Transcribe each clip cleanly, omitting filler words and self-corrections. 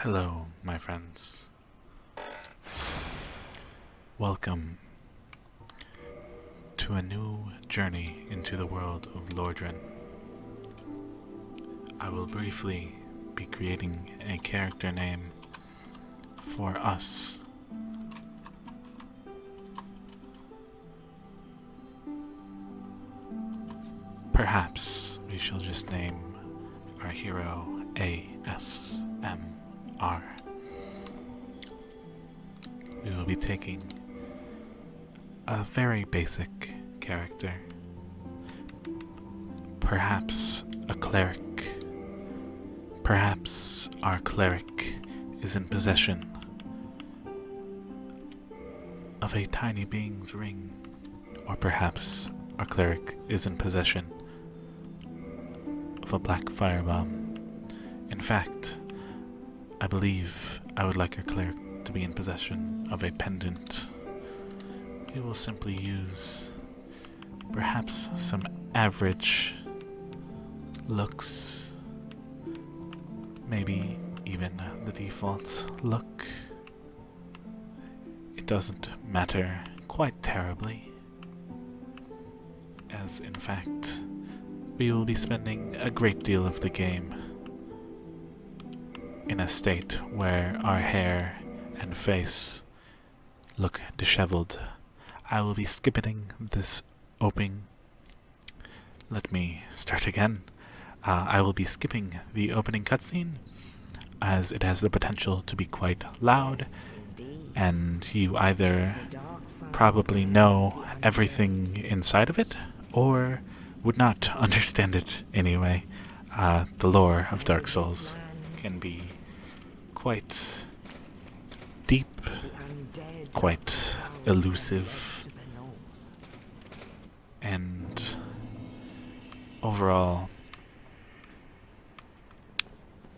Hello, my friends. Welcome to a new journey into the world of Lordran. I will briefly be creating a character name for us. Perhaps we shall just name our hero ASMR. We will be taking a very basic character, perhaps a cleric. Perhaps our cleric is in possession of a tiny being's ring, or perhaps our cleric is in possession of a black firebomb. In fact, I believe I would like our cleric to be in possession of a pendant. We will simply use perhaps some average looks, maybe even the default look. It doesn't matter quite terribly, as in fact we will be spending a great deal of the game in a state where our hair and face look disheveled. I will be skipping this opening. Let me start again. I will be skipping the opening cutscene, as it has the potential to be quite loud, and you either probably know everything inside of it, or would not understand it anyway. The lore of Dark Souls can be quite deep, quite elusive, and overall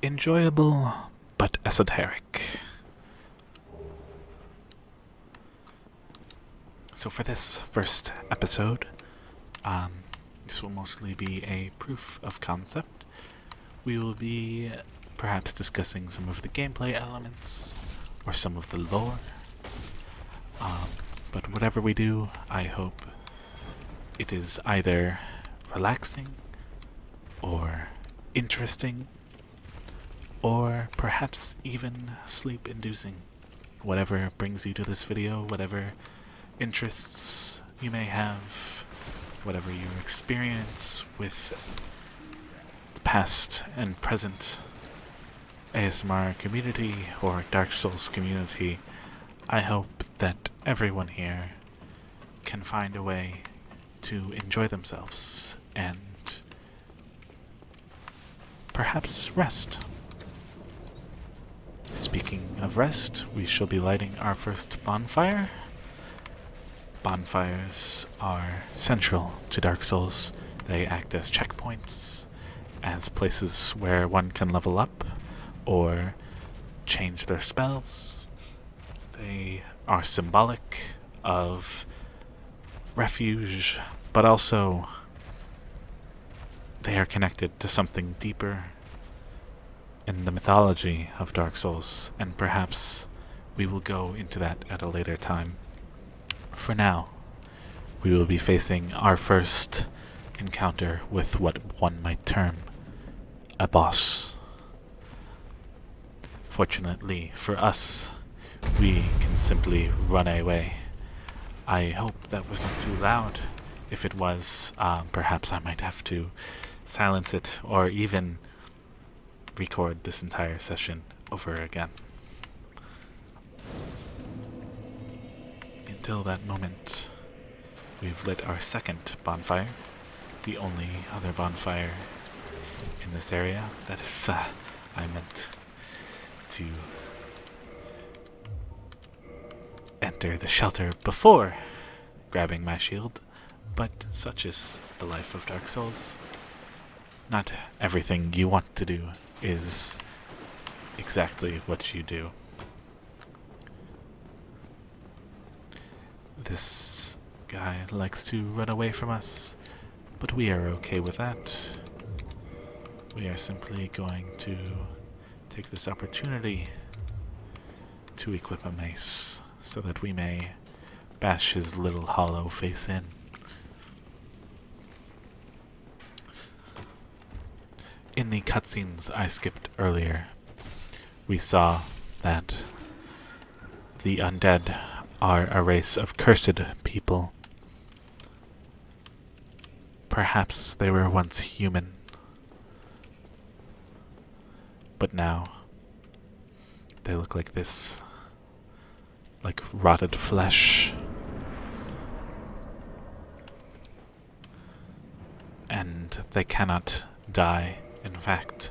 enjoyable but esoteric. So for this first episode, this will mostly be a proof of concept. We will be perhaps discussing some of the gameplay elements or some of the lore. But whatever we do, I hope it is either relaxing or interesting or perhaps even sleep-inducing. Whatever brings you to this video, whatever interests you may have, whatever your experience with the past and present ASMR community or Dark Souls community, I hope that everyone here can find a way to enjoy themselves and perhaps rest. Speaking of rest, we shall be lighting our first bonfire. Bonfires are central to Dark Souls. They act as checkpoints, as places where one can level up or change their spells. They are symbolic of refuge, but also they are connected to something deeper in the mythology of Dark Souls, and perhaps we will go into that at a later time. For now, we will be facing our first encounter with what one might term a boss. Fortunately for us, we can simply run away. I hope that was not too loud. If it was, perhaps I might have to silence it or even record this entire session over again. Until that moment, we've lit our second bonfire, the only other bonfire in this area. That is, I meant to enter the shelter before grabbing my shield, but such is the life of Dark Souls. Not everything you want to do is exactly what you do. This guy likes to run away from us, but we are okay with that. We are simply going to take this opportunity to equip a mace so that we may bash his little hollow face in. In the cutscenes I skipped earlier, we saw that the undead are a race of cursed people. Perhaps they were once human, but now they look like this, like rotted flesh. And they cannot die. In fact,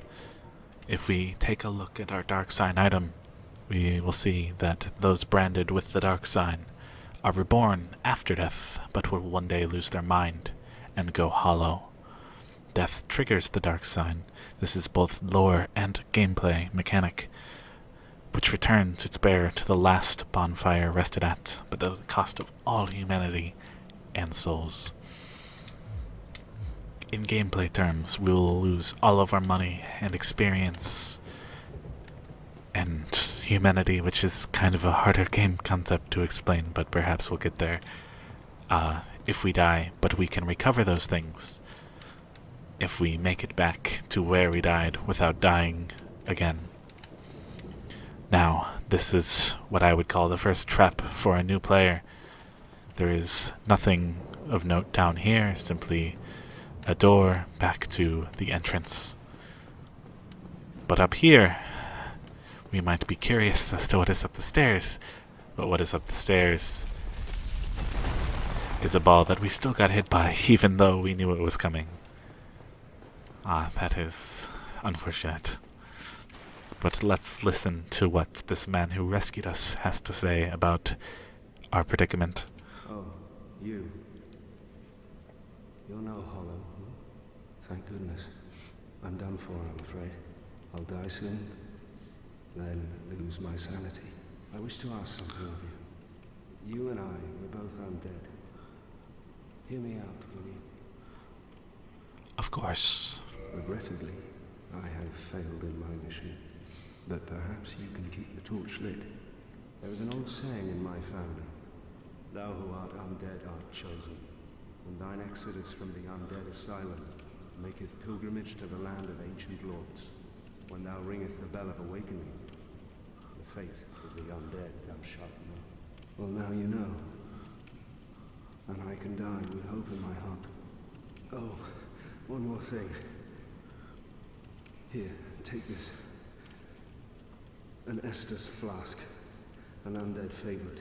if we take a look at our dark sign item, we will see that those branded with the dark sign are reborn after death, but will one day lose their mind and go hollow. Death triggers the dark sign. This is both lore and gameplay mechanic, which returns its bearer to the last bonfire rested at, but at the cost of all humanity and souls. In gameplay terms, we will lose all of our money and experience and humanity, which is kind of a harder game concept to explain, but perhaps we'll get there if we die, but we can recover those things if we make it back to where we died without dying again. Now, this is what I would call the first trap for a new player. There is nothing of note down here, simply a door back to the entrance. But up here, we might be curious as to what is up the stairs. But what is up the stairs is a ball that we still got hit by, even though we knew it was coming. That is unfortunate. But let's listen to what this man who rescued us has to say about our predicament. Oh, you. You're no hollow. Thank goodness. I'm done for, I'm afraid. I'll die soon, then lose my sanity. I wish to ask something of you. You and I, we're both undead. Hear me out, will you? Of course. Regrettably, I have failed in my mission. But perhaps you can keep the torch lit. There is an old saying in my family. Thou who art undead art chosen. And thine exodus from the undead asylum maketh pilgrimage to the land of ancient lords. When thou ringeth the bell of awakening, the fate of the undead thou shalt know. Well, now you know. And I can die with hope in my heart. Oh, one more thing. Here, take this. An Estus flask. An undead favorite.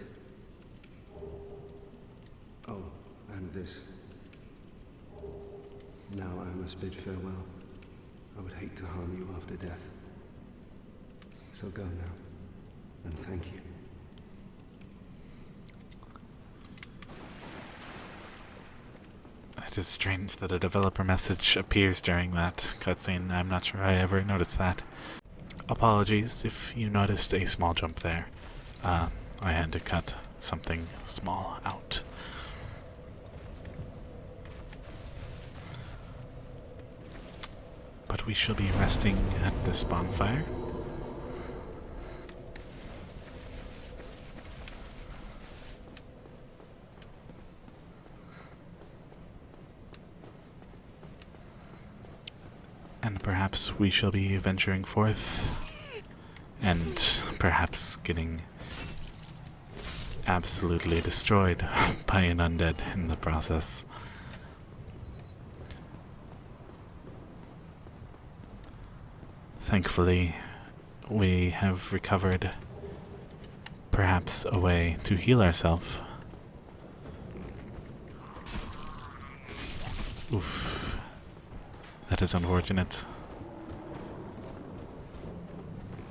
Oh, and this. Now I must bid farewell. I would hate to harm you after death. So go now, and thank you. It is strange that a developer message appears during that cutscene. I'm not sure I ever noticed that. Apologies if you noticed a small jump there. I had to cut something small out. But we shall be resting at this bonfire. And perhaps we shall be venturing forth and perhaps getting absolutely destroyed by an undead in the process. Thankfully, we have recovered perhaps a way to heal ourselves. Oof. That is unfortunate.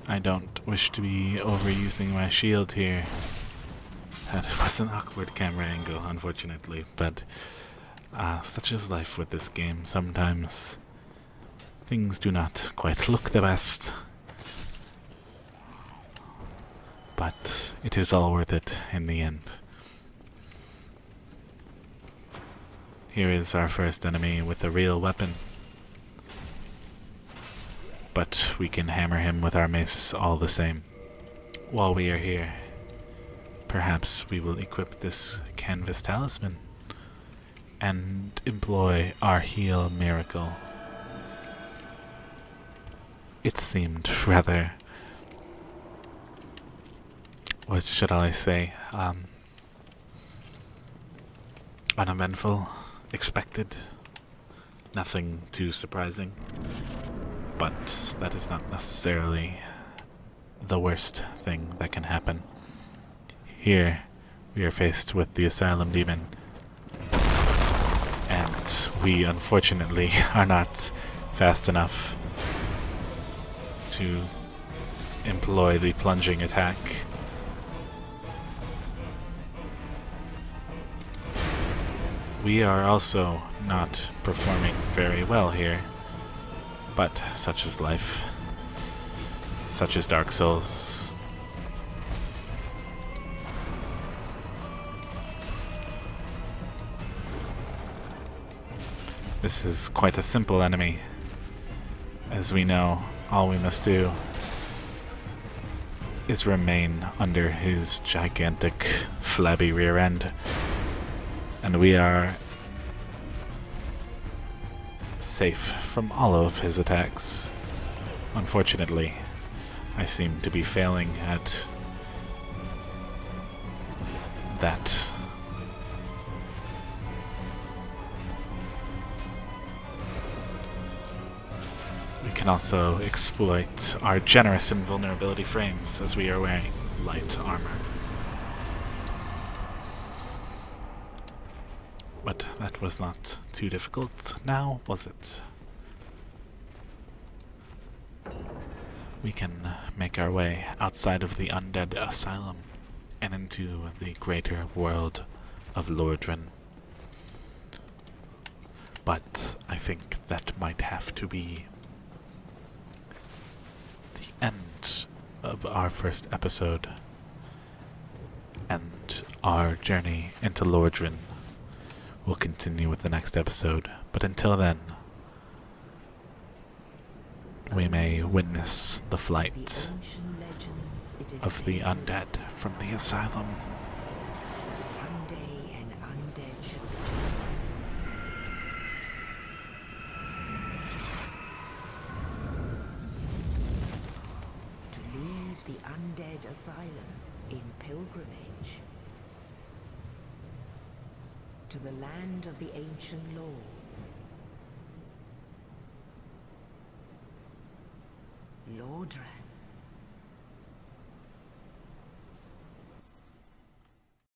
I don't wish to be overusing my shield here. That was an awkward camera angle, unfortunately, but such is life with this game. Sometimes things do not quite look the best, but it is all worth it in the end. Here is our first enemy with a real weapon. but we can hammer him with our mace all the same. While we are here, perhaps we will equip this canvas talisman and employ our heal miracle. It seemed rather, what should I say, uneventful, expected, nothing too surprising, but that is not necessarily the worst thing that can happen. Here, we are faced with the Asylum Demon, and we unfortunately are not fast enough to employ the plunging attack. We are also not performing very well here, but such is life. Such is Dark Souls. This is quite a simple enemy. As we know, all we must do is remain under his gigantic, flabby rear end, and we are safe from all of his attacks. Unfortunately, I seem to be failing at that. We can also exploit our generous invulnerability frames as we are wearing light armor. But that was not too difficult now, was it? We can make our way outside of the undead asylum and into the greater world of Lordran. But I think that might have to be the end of our first episode, and our journey into Lordran will continue with the next episode. But until then, we may witness the flight of the undead from the asylum. One day an undead shall be chosen. To leave the undead asylum in pilgrimage to the land of the ancient lords. Lordran.